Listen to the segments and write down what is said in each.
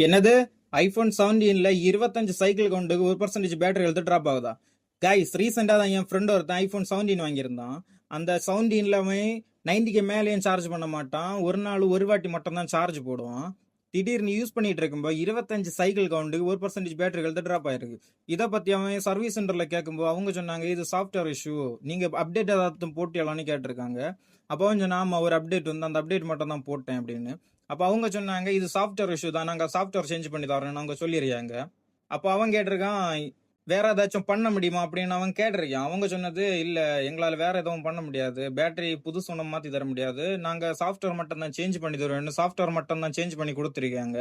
என்னது? IPhone 17ல 25 cycle கொண்டு 1% battery health drop ஆகுதா? கைஸ், ரீசெண்டா தான் என் ஃப்ரெண்ட் ஒருத்தன் ஐபோன் 17 வாங்கியிருந்தான். அந்த 17ல அவன் 90க்கு மேலேயும் சார்ஜ் பண்ண மாட்டான். ஒரு நாள் ஒரு வாட்டி மட்டும் தான் சார்ஜ் போடுவான். திடீர்னு யூஸ் பண்ணிட்டு இருக்கும்போது 25 cycle count 1% battery health drop ஆயிருக்கு. இதை பத்தி அவன் சர்வீஸ் சென்டர்ல கேட்கும்போது அவங்க சொன்னாங்க, இது சாஃப்ட்வேர் இஷ்யூ, நீங்க அப்டேட் ஏதாவது போட்டியலான்னு கேட்டிருக்காங்க. அப்போ அவன் சொன்னா, ஆமா ஒரு அப்டேட் வந்து அந்த அப்டேட் மட்டும் தான் போட்டேன் அப்படின்னு. அப்போ அவங்க சொன்னாங்க, இது சாஃப்ட்வேர் இஷ்யூ தான், நாங்கள் சாஃப்ட்வேர் சேஞ்ச் பண்ணி தரோம்னு அவங்க சொல்லிடுறாங்க. அப்போ அவன் கேட்டிருக்கான், வேற ஏதாச்சும் பண்ண முடியுமா அப்படின்னு அவன் கேட்டிருக்கான். அவங்க சொன்னது, இல்லை எங்களால் வேற எதுவும் பண்ண முடியாது, பேட்டரி புதுசு ஒன்றும் மாற்றி தர முடியாது, நாங்கள் சாஃப்ட்வேர் மட்டும் தான் சேஞ்ச் பண்ணி தருவோம், சாஃப்ட்வேர் மட்டும் தான் சேஞ்ச் பண்ணி கொடுத்துருக்காங்க.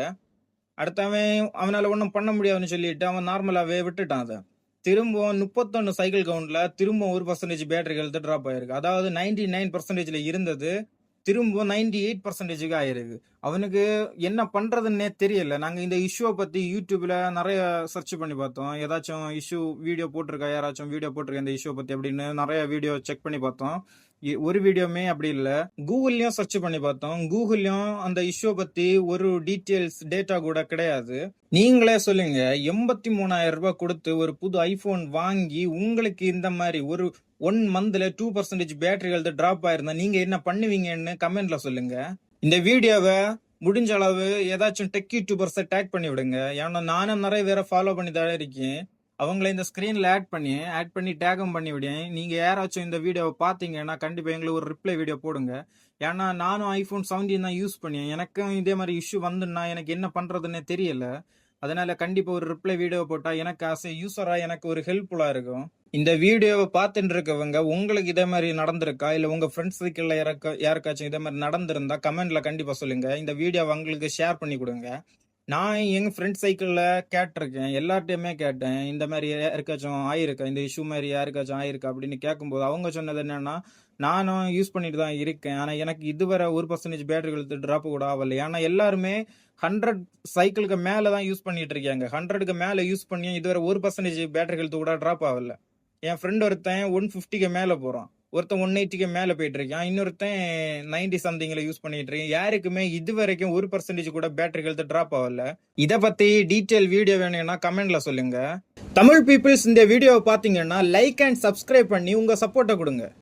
அடுத்தவன் அவனால ஒன்றும் பண்ண முடியாதுன்னு சொல்லிட்டு அவன் நார்மலாகவே விட்டுட்டான். அதை திரும்பவும் 31 சைக்கிள் கவுண்ட்ல திரும்ப 1% பேட்டரி ஹெல்த் டிராப் ஆயிருக்கு. அதாவது 99% இருந்தது திரும்ப 98% ஆயிருக்கு. அவனுக்கு என்ன பண்றதுன்னே தெரியல. நாங்க இந்த இஷ்யூவை பத்தி யூடியூப்ல நிறைய சர்ச் பண்ணி பார்த்தோம். ஏதாச்சும் இஷ்யூ வீடியோ போட்டிருக்கா, யாராச்சும் வீடியோ போட்டிருக்கா இந்த இஷ்யூ பத்தி அப்படின்னு நிறைய வீடியோ செக் பண்ணி பார்த்தோம். ஒரு வீடியோமே அப்படி இல்லை. கூகுள்லயும் சர்ச் பண்ணி பார்த்தோம். கூகுள்லயும் அந்த இஷ்யூ பத்தி ஒரு டீட்டெயில்ஸ் டேட்டா கூட கிடையாது. நீங்களே சொல்லுங்க, 83,000 ரூபாய் கொடுத்து ஒரு புது ஐபோன் வாங்கி உங்களுக்கு இந்த மாதிரி ஒரு 1 மந்த்ல 2% பேட்டரி ஹெல்த் டிராப் ஆயிருந்தா நீங்க என்ன பண்ணுவீங்கன்னு கமெண்ட்ல சொல்லுங்க. இந்த வீடியோவை முடிஞ்ச அளவு ஏதாச்சும் டெக் யூடியூபர்ஸை டேக் பண்ணி விடுங்க. ஏன்னா நானும் நிறைய பேரை ஃபாலோ பண்ணி தான் இருக்கேன். அவங்கள இந்த ஸ்கிரீன்ல ஆட் பண்ணி டேகும் பண்ணி விடுங்க. நீங்க யாராச்சும் இந்த வீடியோவை பார்த்தீங்கன்னா கண்டிப்பா எங்களுக்கு ஒரு ரிப்ளை வீடியோ போடுங்க. ஏன்னா நானும் ஐபோன் 17 தான் யூஸ் பண்ணேன். எனக்கும் இதே மாதிரி இஷ்யூ வந்துன்னா எனக்கு என்ன பண்றதுன்னே தெரியல. அதனால கண்டிப்பா ஒரு ரிப்ளை வீடியோ போட்டா எனக்கு ஆஸ் ஏ யூசரா எனக்கு ஒரு ஹெல்ப்ஃபுல்லா இருக்கும். இந்த வீடியோவை பார்த்துட்டு இருக்கவங்க உங்களுக்கு இதே மாதிரி நடந்திருக்கா, இல்ல உங்க ஃப்ரெண்ட்ஸ் சர்க்கிள்ல யாருக்காச்சும் இதே மாதிரி நடந்திருந்தா கமெண்ட்ல கண்டிப்பா சொல்லுங்க. இந்த வீடியோவை உங்களுக்கு ஷேர் பண்ணி கொடுங்க. நான் எங்க ஃப்ரெண்ட் சைக்கிள்ல கேட்டிருக்கேன், எல்லார்ட்டையுமே கேட்டேன், இந்த மாதிரி யாருக்காச்சும் ஆயிருக்கா, இந்த இஷ்யூ மாதிரி யாருக்காச்சும் ஆயிருக்கா அப்படின்னு கேட்கும்போது அவங்க சொன்னது என்னன்னா, நானும் யூஸ் பண்ணிட்டு தான் இருக்கேன், ஆனா எனக்கு இதுவரை 1% பேட்டரி ஹெல்த் டிராப் கூட ஆகல. ஏன்னா எல்லாருமே 100 சைக்கிளுக்கு மேல தான் யூஸ் பண்ணிட்டு இருக்காங்க. 100க்கு மேல யூஸ் பண்ணி இதுவரை 1% பேட்டரி ஹெல்த் கூட டிராப் ஆகல. என் ஃப்ரெண்ட் ஒருத்தன் 150க்கு மேல போறான், ஒருத்தன் 180க்கு மேல போயிட்டு இருக்கான், இன்னொருத்தன் 90 சம்திங்ல யூஸ் பண்ணிட்டு இருக்கேன். யாருக்குமே இது வரைக்கும் 1% கூட பேட்டரி ஹெல்த் டிராப் ஆகல. இதை பத்தி டீட்டெயில் வீடியோ வேணும்னா கமெண்ட்ல சொல்லுங்க. தமிழ் பீப்புள்ஸ் இந்த வீடியோவை பாத்தீங்கன்னா லைக் அண்ட் சப்ஸ்கிரைப் பண்ணி உங்க சப்போர்ட்டை கொடுங்க.